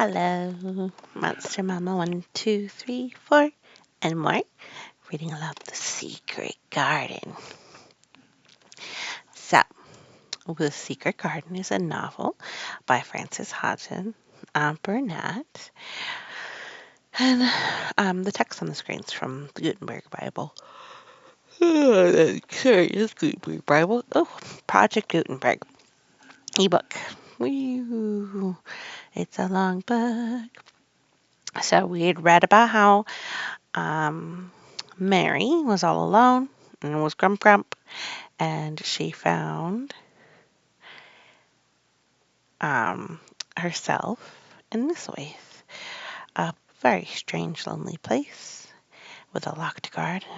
Hello, Monster Mama 1, 2, 3, 4, and more. Reading aloud The Secret Garden. So, The Secret Garden is a novel by Frances Hodgson Burnett. And the text on the screen is from the Gutenberg Bible. Sorry, it's Gutenberg Bible. Oh, Project Gutenberg ebook. Woo! It's a long book. So we had read about how Mary was all alone and was grump, and she found herself in this way, a very strange, lonely place with a locked garden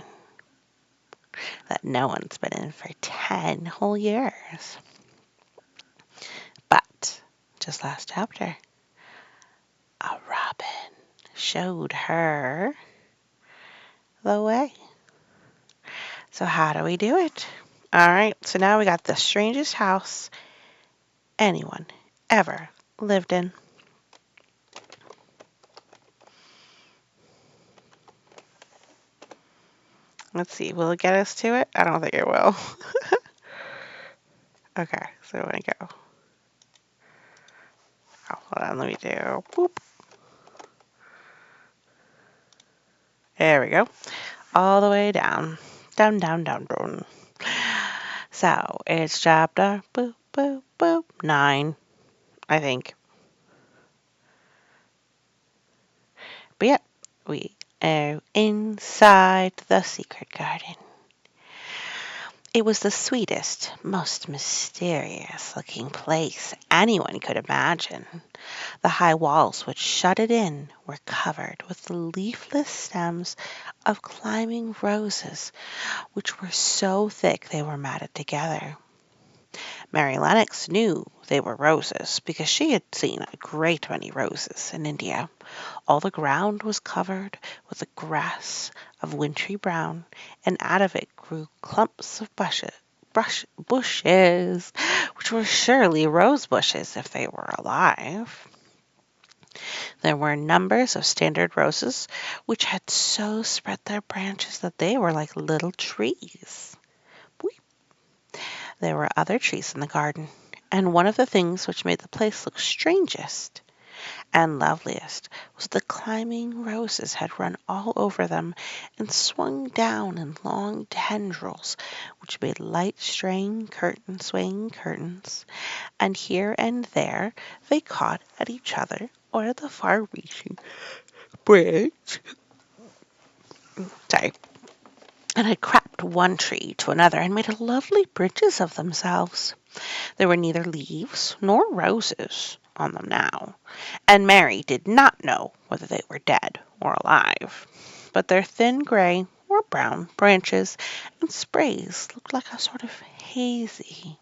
that no one's been in for 10 whole years. But just last chapter, a robin showed her the way. So how do we do it? All right, so now we got the strangest house anyone ever lived in. Let's see, will it get us to it? I don't think it will. Okay, so I want to go. Oh, hold on, let me do boop. There we go. All the way down. Down, down, down, down. So it's chapter boop, boop, boop, 9, I think. But yeah, we are inside the secret garden. It was the sweetest, most mysterious looking place anyone could imagine. The high walls which shut it in were covered with the leafless stems of climbing roses, which were so thick they were matted together. Mary Lennox knew they were roses because she had seen a great many roses in India. All the ground was covered with the grass of wintry brown, and out of it grew clumps of bushes, which were surely rose bushes if they were alive. There were numbers of standard roses, which had so spread their branches that they were like little trees. There were other trees in the garden, and one of the things which made the place look strangest and loveliest was the climbing roses had run all over them and swung down in long tendrils which made light swaying curtains, and here and there they caught at each other or at the far-reaching branch. And had crept one tree to another and made lovely bridges of themselves. There were neither leaves nor roses on them now, and Mary did not know whether they were dead or alive. But their thin gray or brown branches and sprays looked like a sort of hazy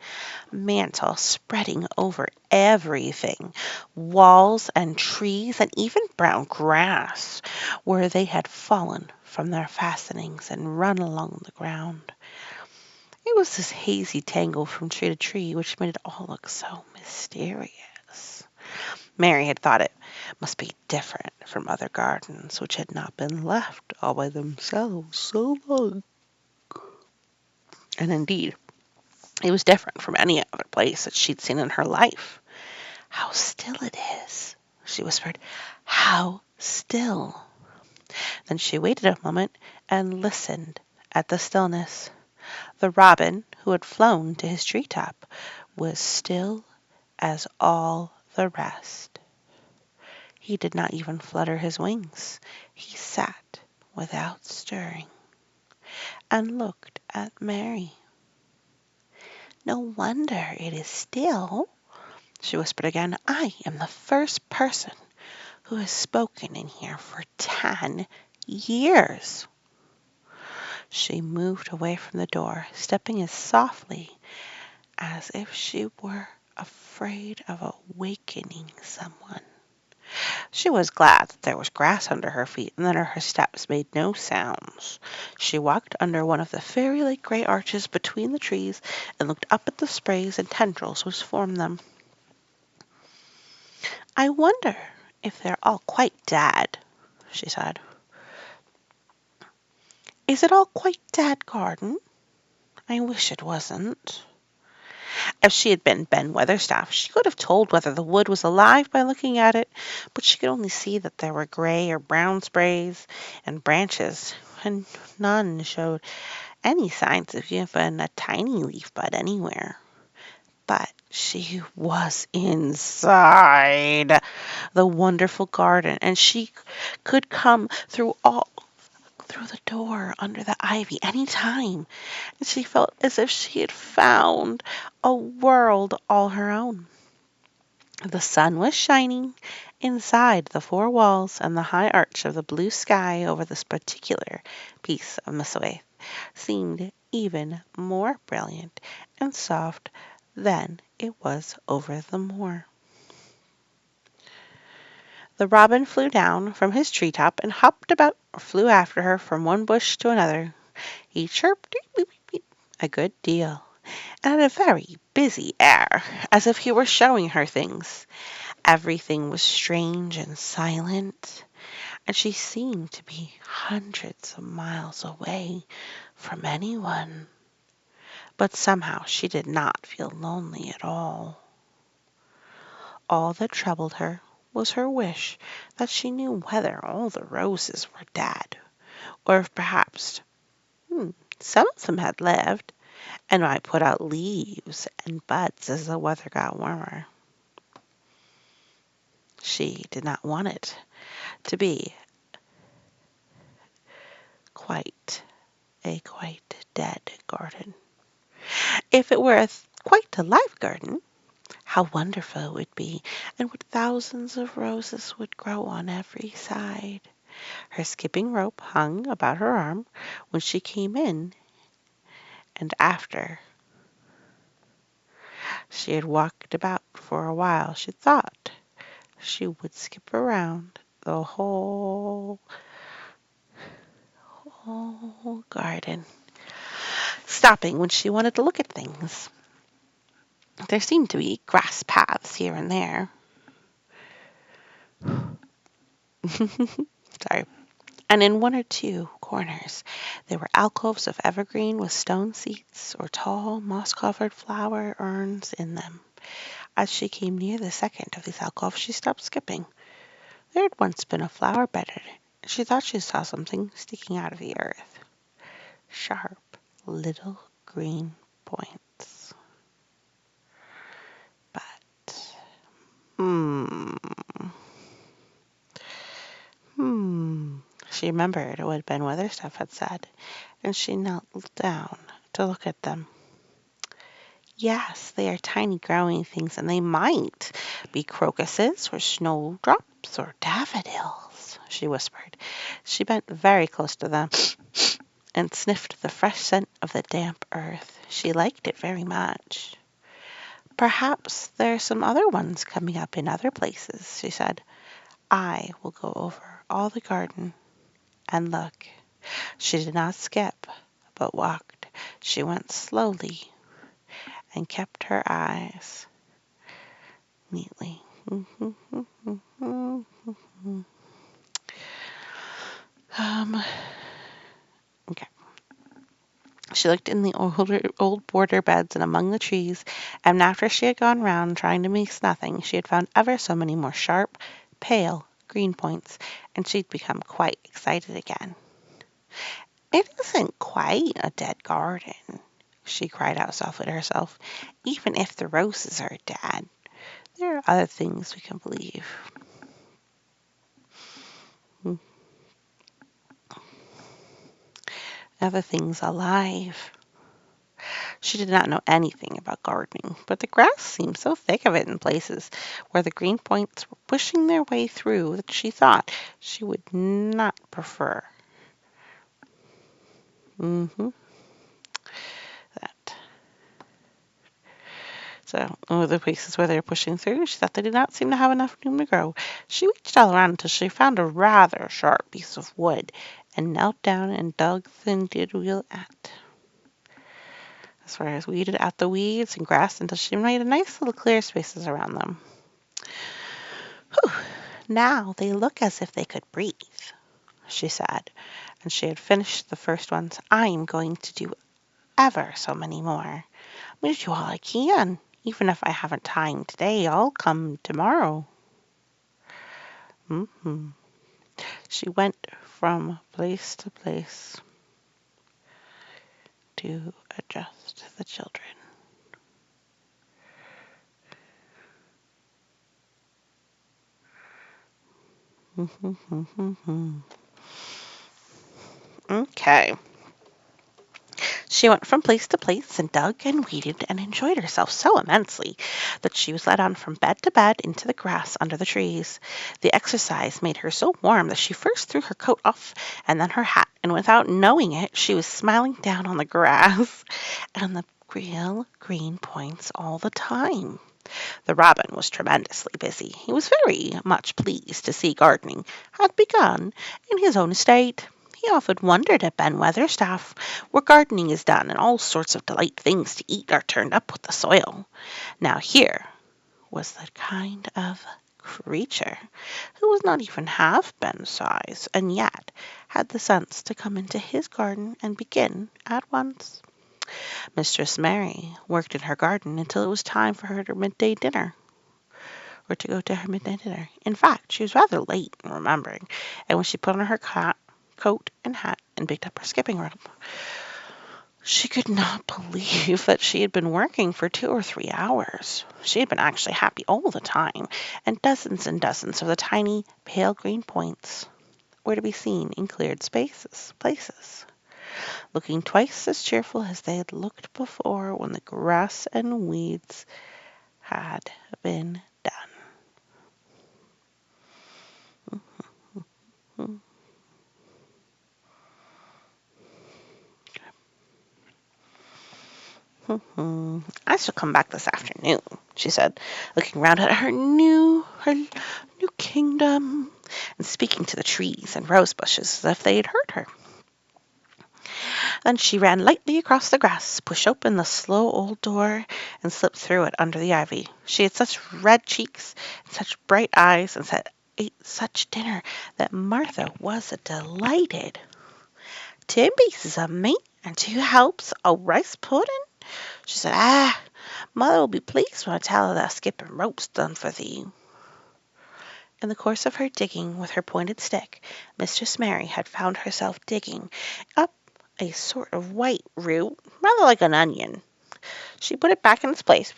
mantle spreading over everything, walls and trees and even brown grass, where they had fallen from their fastenings and run along the ground. It was this hazy tangle from tree to tree which made it all look so mysterious. Mary had thought it must be different from other gardens which had not been left all by themselves so long. And indeed, it was different from any other place that she'd seen in her life. "How still it is," she whispered. "How still." Then she waited a moment and listened at the stillness. The robin, who had flown to his tree-top, was still as all the rest. He did not even flutter his wings. He sat without stirring and looked at Mary. "No wonder it is still," she whispered again. "I am the first person who has spoken in here for 10 years." She moved away from the door, stepping as softly as if she were afraid of awakening someone. She was glad that there was grass under her feet and that her steps made no sounds. She walked under one of the fairy-like gray arches between the trees and looked up at the sprays and tendrils which formed them. "I wonder if they're all quite dead, she said. Is it all quite dead, garden? I wish it wasn't. If she had been Ben Weatherstaff, she could have told whether the wood was alive by looking at it, but she could only see that there were gray or brown sprays and branches, and none showed any signs of even a tiny leaf bud anywhere. But she was inside the wonderful garden, and she could come through the door under the ivy any time, and she felt as if she had found a world all her own. The sun was shining inside the four walls, and the high arch of the blue sky over this particular piece of Missouri seemed even more brilliant and soft than it was over the moor. The robin flew down from his tree top and hopped about or flew after her from one bush to another. He chirped a good deal, and had a very busy air, as if he were showing her things. Everything was strange and silent, and she seemed to be hundreds of miles away from anyone. But somehow she did not feel lonely at all. All that troubled her was her wish that she knew whether all the roses were dead, or if perhaps some of them had lived, and might put out leaves and buds as the weather got warmer. She did not want it to be quite quite dead garden. If it were quite a live garden, how wonderful it would be, and what thousands of roses would grow on every side. Her skipping rope hung about her arm when she came in, and after she had walked about for a while, she thought she would skip around the whole garden, stopping when she wanted to look at things. There seemed to be grass paths here and there. Sorry. And in one or two corners there were alcoves of evergreen with stone seats or tall moss-covered flower urns in them. As she came near the second of these alcoves, she stopped skipping. There had once been a flower bed in it, and she thought she saw something sticking out of the earth. Sharp little green points. But, she remembered what Ben Weatherstaff had said, and she knelt down to look at them. Yes, they are tiny growing things, and they might be crocuses or snowdrops or daffodils, she whispered. She bent very close to them and sniffed the fresh scent of the damp earth. She liked it very much. Perhaps there are some other ones coming up in other places, she said. I will go over all the garden and look. She did not skip, but walked. She went slowly and kept her eyes neatly. Okay. She looked in the old border beds and among the trees, and after she had gone round trying to miss nothing, she had found ever so many more sharp, pale green points, and she'd become quite excited again. It isn't quite a dead garden, she cried out softly to herself. Even if the roses are dead, there are other things we can believe. Other things alive. She did not know anything about gardening, but the grass seemed so thick of it in places where the green points were pushing their way through that she thought she would not prefer. That. So, the places where they were pushing through, she thought they did not seem to have enough room to grow. She reached all around until she found a rather sharp piece of wood and knelt down and dug and did wheel at. As far as weeded out the weeds and grass until she made a nice little clear spaces around them. Whew. Now they look as if they could breathe, she said, and she had finished the first ones. I'm going to do ever so many more. I'm going to do all I can. Even if I haven't time today, I'll come tomorrow. She went from place to place to adjust the children. Okay. She went from place to place and dug and weeded and enjoyed herself so immensely that she was led on from bed to bed into the grass under the trees. The exercise made her so warm that she first threw her coat off and then her hat, and without knowing it, she was smiling down on the grass and the real green points all the time. The Robin was tremendously busy. He was very much pleased to see gardening had begun in his own estate. He often wondered at Ben Weatherstaff, where gardening is done and all sorts of delightful things to eat are turned up with the soil. Now here was the kind of creature who was not even half Ben's size, and yet had the sense to come into his garden and begin at once. Mistress Mary worked in her garden until it was time for her midday dinner, or to go to her midday dinner. In fact, she was rather late in remembering, and when she put on her coat and hat and picked up her skipping rope, she could not believe that she had been working for 2 or 3 hours. She had been actually happy all the time, and dozens of the tiny pale green points were to be seen in cleared places, looking twice as cheerful as they had looked before when the grass and weeds had been done. I shall come back this afternoon, she said, looking round at her new kingdom, and speaking to the trees and rose bushes as if they had heard her. Then she ran lightly across the grass, pushed open the slow old door, and slipped through it under the ivy. She had such red cheeks and such bright eyes, and ate such dinner that Martha was delighted. 10 pieces of meat and 2 helps of rice pudding, she said. Mother will be pleased when I tell her that skipping rope's done for thee. In the course of her digging with her pointed stick, Mistress Mary had found herself digging up a sort of white root, rather like an onion. She put it back in its place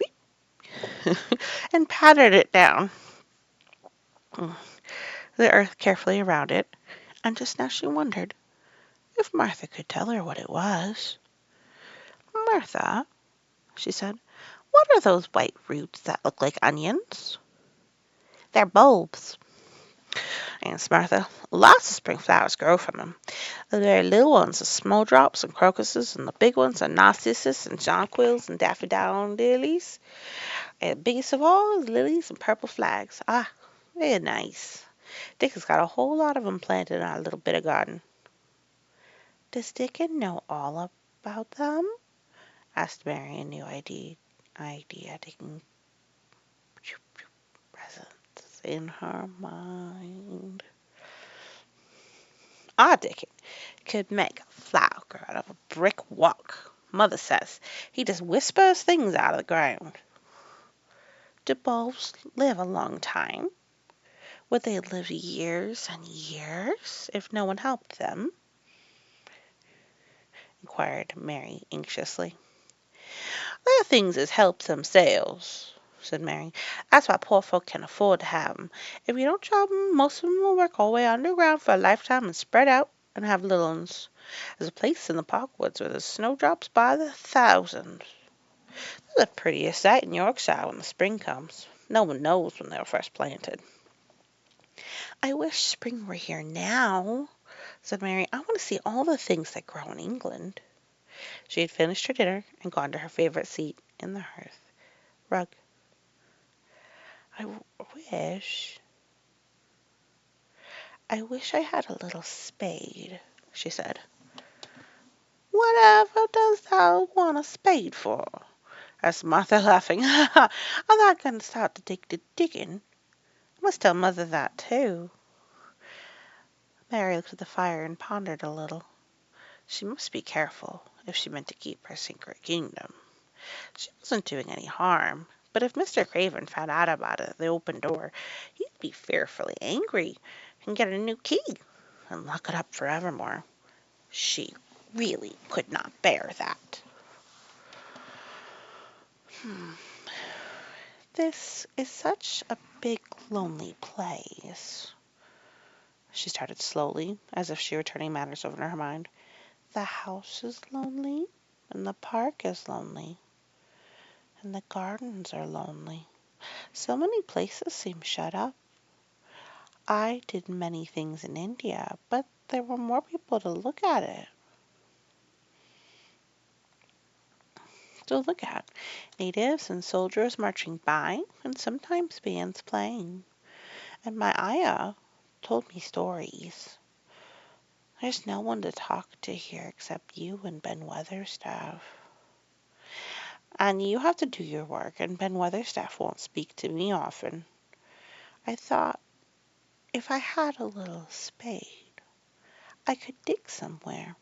and patted it down the earth carefully around it, and just now she wondered if Martha could tell her what it was. Martha, she said, what are those white roots that look like onions? They're bulbs, answered Martha. Lots of spring flowers grow from them. The very little ones are snowdrops and crocuses, and the big ones are narcissus and jonquils and daffodils. And the biggest of all is lilies and purple flags. They're nice. Dick has got a whole lot of them planted in our little bit of garden. Does Dickon know all about them? Asked Mary, a new idea taking presence in her mind. Our Dickon could make a flower grow out of a brick walk. Mother says he just whispers things out of the ground. Do bulbs live a long time? Would they live years and years if no one helped them? Inquired Mary anxiously. They're things as helps themselves, said Mary. That's why poor folk can afford to have 'em. If you don't chop 'em, most of 'em will work all the way underground for a lifetime and spread out and have little 'uns. There's a place in the park woods where there's snowdrops by the thousands. They're the prettiest sight in Yorkshire when the spring comes. No one knows when they were first planted. I wish spring were here now, said Mary. I want to see all the things that grow in England. She had finished her dinner and gone to her favorite seat in the hearth rug. I wish I had a little spade, she said. Whatever does thou want a spade for? Asked Martha, laughing. I'm not going to start to dig the digging. must tell Mother that, too. Mary looked at the fire and pondered a little. She must be careful if she meant to keep her secret kingdom. She wasn't doing any harm, but if Mr. Craven found out about it at the open door, he'd be fearfully angry and get a new key and lock it up forevermore. She really could not bear that. This is such a big, lonely place. She started slowly, as if she were turning matters over in her mind. The house is lonely, and the park is lonely, and the gardens are lonely. So many places seem shut up. I did many things in India, but there were more people to look at it. To look at natives and soldiers marching by, and sometimes bands playing. And my ayah told me stories. There's no one to talk to here except you and Ben Weatherstaff. And you have to do your work, and Ben Weatherstaff won't speak to me often. I thought if I had a little spade, I could dig somewhere,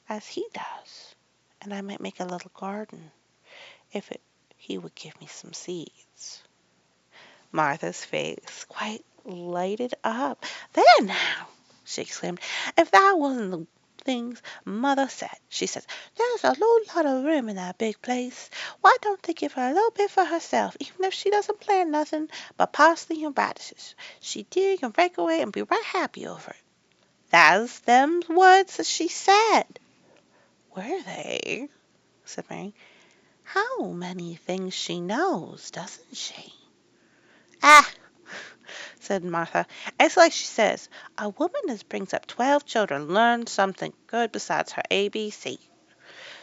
as he does, and I might make a little garden if he would give me some seeds. Martha's face quite lighted up. There now, she exclaimed, if that wasn't the things Mother said. She says, there's a whole lot of room in that big place. Why don't they give her a little bit for herself, even if she doesn't plant nothing but parsley and radishes? She dig and rake away and be right happy over it. That's them words that she said. Were they? Said Mary. How many things she knows, doesn't she? Ah, said Martha. It's like she says, a woman that brings up 12 children learns something good besides her ABC.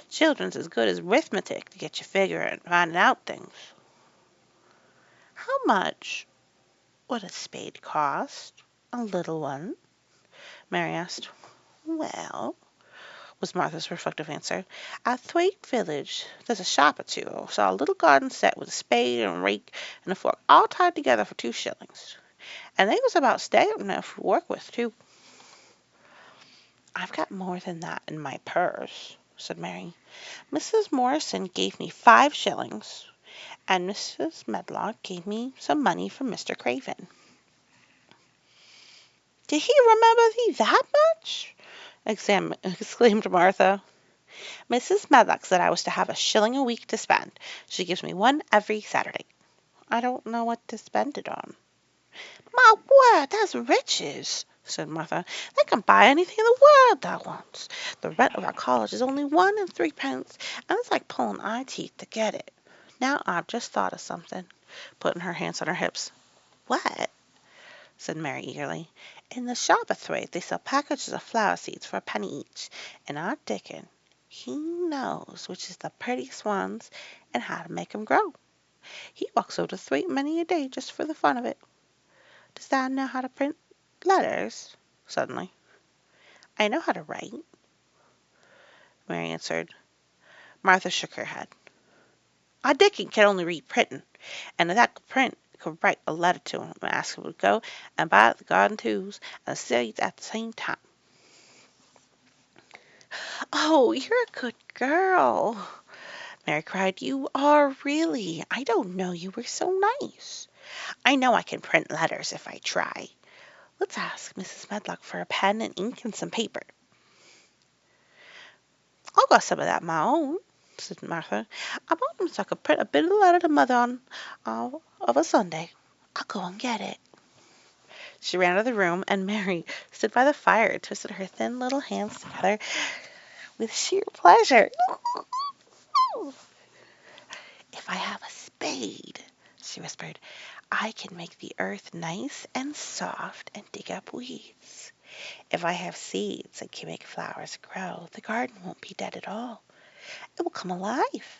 Children's as good as arithmetic to get you figuring and finding out things. How much would a spade cost? A little one? Mary asked. Well, was Martha's reflective answer, at Thwaite Village there's a shop or two. I saw a little garden set with a spade and a rake and a fork all tied together for 2 shillings. And they was about stout enough to work with, too. I've got more than that in my purse, said Mary. Mrs. Morrison gave me 5 shillings, and Mrs. Medlock gave me some money from Mr. Craven. Did he remember thee that much? Exclaimed Martha. Mrs. Medlock said I was to have a shilling a week to spend. She gives me one every Saturday. I don't know what to spend it on. My word, that's riches, said Martha. They can buy anything in the world that wants. The rent of our college is only 1 and 3 pence, and it's like pulling eye teeth to get it. Now I've just thought of something, putting her hands on her hips. What? Said Mary eagerly. In the shop at Thwaite they sell packages of flower seeds for a penny each, and our Dickon, he knows which is the prettiest ones and how to make 'em grow. He walks over to Thwaite many a day just for the fun of it. Does thou know how to print letters? Suddenly. I know how to write, Mary answered. Martha shook her head. Our Dickon can only read printing, and if that could print, could write a letter to him and ask him to go and buy the garden tools and the seeds at the same time. Oh, you're a good girl, Mary cried. You are really. I don't know you were so nice. I know I can print letters if I try. Let's ask Mrs. Medlock for a pen and ink and some paper. I'll got some of that my own, said Martha. I bought them so I could print a bit of a letter to Mother on of a Sunday. I'll go and get it. She ran out of the room, and Mary stood by the fire and twisted her thin little hands together with sheer pleasure. If I have a spade, she whispered, I can make the earth nice and soft and dig up weeds. If I have seeds and can make flowers grow, the garden won't be dead at all. It will come alive.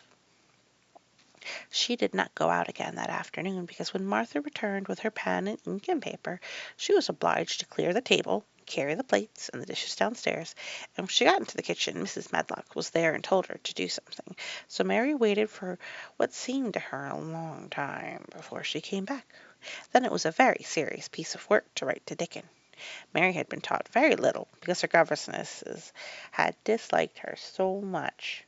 She did not go out again that afternoon because when Martha returned with her pen and ink and paper, she was obliged to clear the table, carry the plates and the dishes downstairs, and when she got into the kitchen, Mrs. Medlock was there and told her to do something. So Mary waited for what seemed to her a long time before she came back. Then it was a very serious piece of work to write to Dickon. Mary had been taught very little because her governesses had disliked her so much,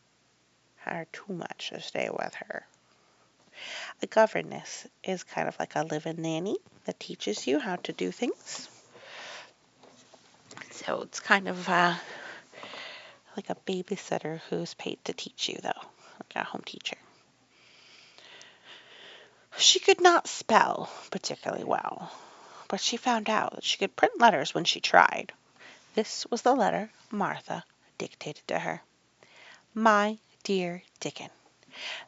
her too much to stay with her. A governess is kind of like a live-in nanny that teaches you how to do things. So it's kind of like a babysitter who's paid to teach you, though, like a home teacher. She could not spell particularly well, but she found out that she could print letters when she tried. This was the letter Martha dictated to her. My dear Dickon,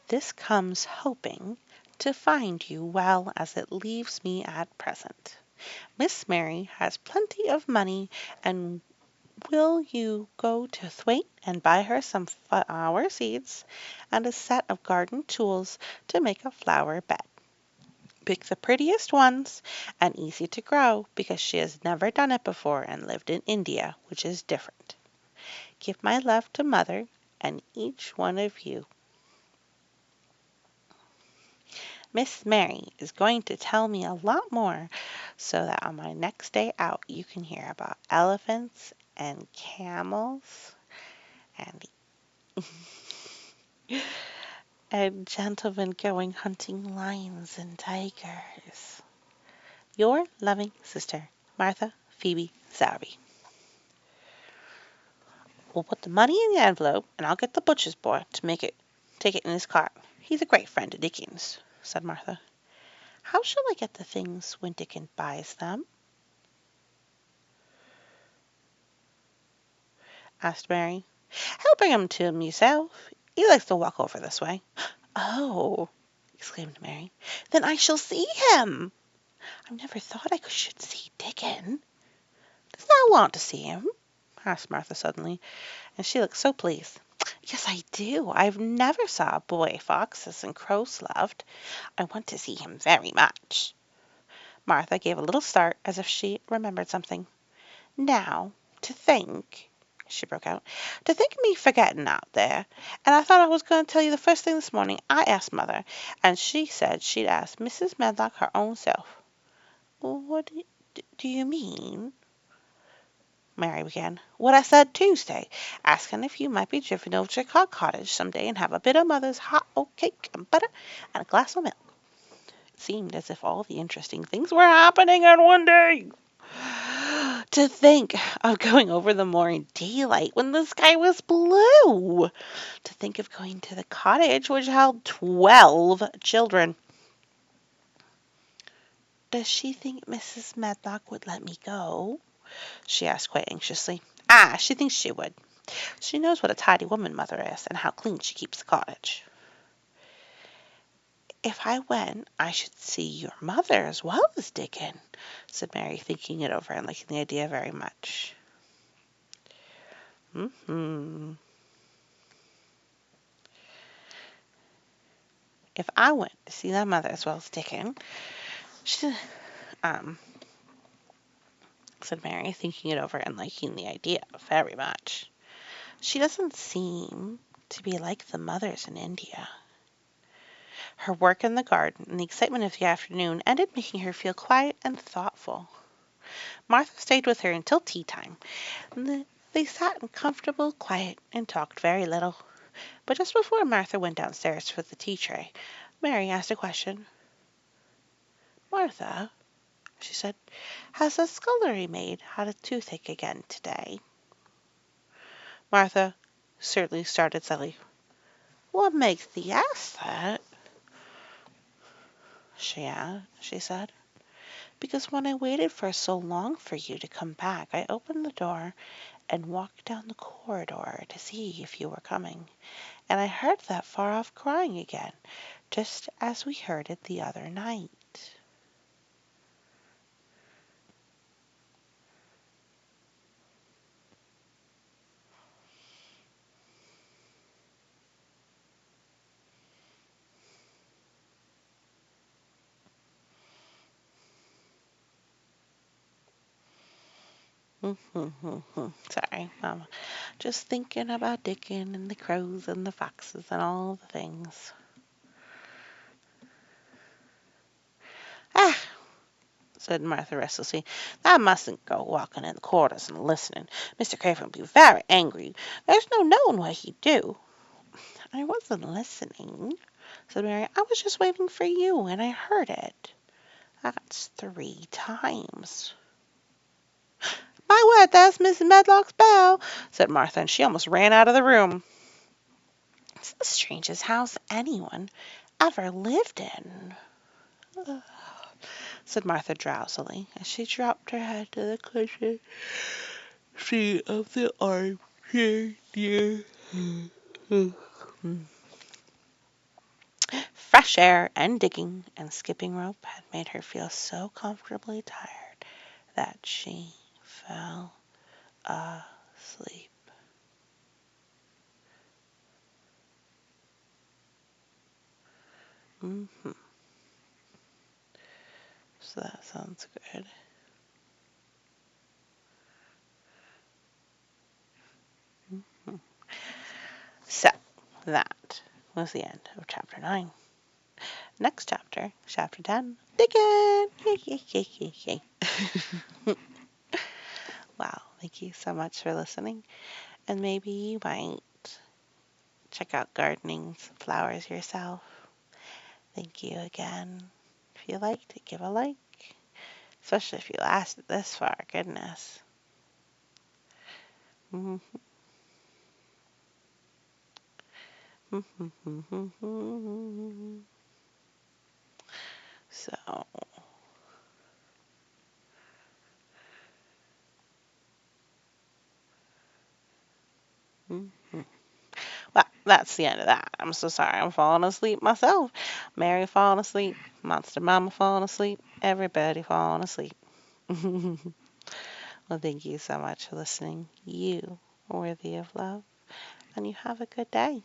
this comes hoping to find you well as it leaves me at present. Miss Mary has plenty of money, and will you go to Thwaite and buy her some flower seeds and a set of garden tools to make a flower bed? Pick the prettiest ones and easy to grow because she has never done it before and lived in India, which is different. Give my love to Mother and each one of you. Miss Mary is going to tell me a lot more so that on my next day out you can hear about elephants and camels and and gentlemen going hunting lions and tigers. Your loving sister, Martha Phoebe Sowerby. We'll put the money in the envelope, and I'll get the butcher's boy to take it in his cart. He's a great friend of Dickens, said Martha. How shall I get the things when Dickon buys them? Asked Mary. I'll bring him to him yourself. He likes to walk over this way. Oh, exclaimed Mary. Then I shall see him. I never thought I should see Dickon. Does thou want to see him? Asked Martha suddenly, and she looked so pleased. Yes, I do. I've never saw a boy foxes and crows loved. I want to see him very much. Martha gave a little start as if she remembered something. Now, to think, she broke out, to think of me forgetting out there. And I thought I was going to tell you the first thing this morning. I asked Mother, and she said she'd ask Mrs. Medlock her own self. What do you mean? Mary began. What I said Tuesday, asking if you might be driven over to Cod Cottage some day and have a bit of Mother's hot oat cake and butter and a glass of milk. It seemed as if all the interesting things were happening in one day. To think of going over the moor in daylight when the sky was blue. To think of going to the cottage which held 12 children. Does she think Mrs. Medlock would let me go? She asked quite anxiously. She thinks she would. She knows what a tidy woman Mother is, and how clean she keeps the cottage. If I went, I should see your mother as well as Dickon, said Mary, thinking it over and liking the idea very much. If I went to see their mother as well as Dickon, she, said Mary, thinking it over and liking the idea very much. She doesn't seem to be like the mothers in India. Her work in the garden and the excitement of the afternoon ended making her feel quiet and thoughtful. Martha stayed with her until tea time. They sat in comfortable quiet and talked very little. But just before Martha went downstairs for the tea tray, Mary asked a question. Martha, she said, has the scullery maid had a toothache again today? Martha certainly started suddenly. What makes thee ask that? She said. Because when I waited for so long for you to come back, I opened the door and walked down the corridor to see if you were coming, and I heard that far-off crying again, just as we heard it the other night. Sorry, just thinking about Dickon and the crows and the foxes and all the things. said Martha restlessly. "I mustn't go walking in the corridors and listening. Mr. Craven would be very angry. There's no knowing what he'd do." "I wasn't listening," said Mary. "I was just waiting for you, and I heard it. That's 3 times." "My word, there's Mrs. Medlock's bell," said Martha, and she almost ran out of the room. "It's the strangest house anyone ever lived in," said Martha drowsily, as she dropped her head to the cushion seat of the armchair near. Fresh air and digging and skipping rope had made her feel so comfortably tired that she fell asleep. hmm So that sounds good. So that was the end of chapter 9. Next chapter, chapter 10, digging! Yay, yay, yay, yay, yay. Wow, thank you so much for listening. And maybe you might check out gardening some flowers yourself. Thank you again. If you liked it, give a like. Especially if you lasted this far, goodness. So, well, that's the end of that. I'm so sorry. I'm falling asleep myself. Mary falling asleep. Monster Mama falling asleep. Everybody falling asleep. Well, thank you so much for listening. You are worthy of love, and you have a good day.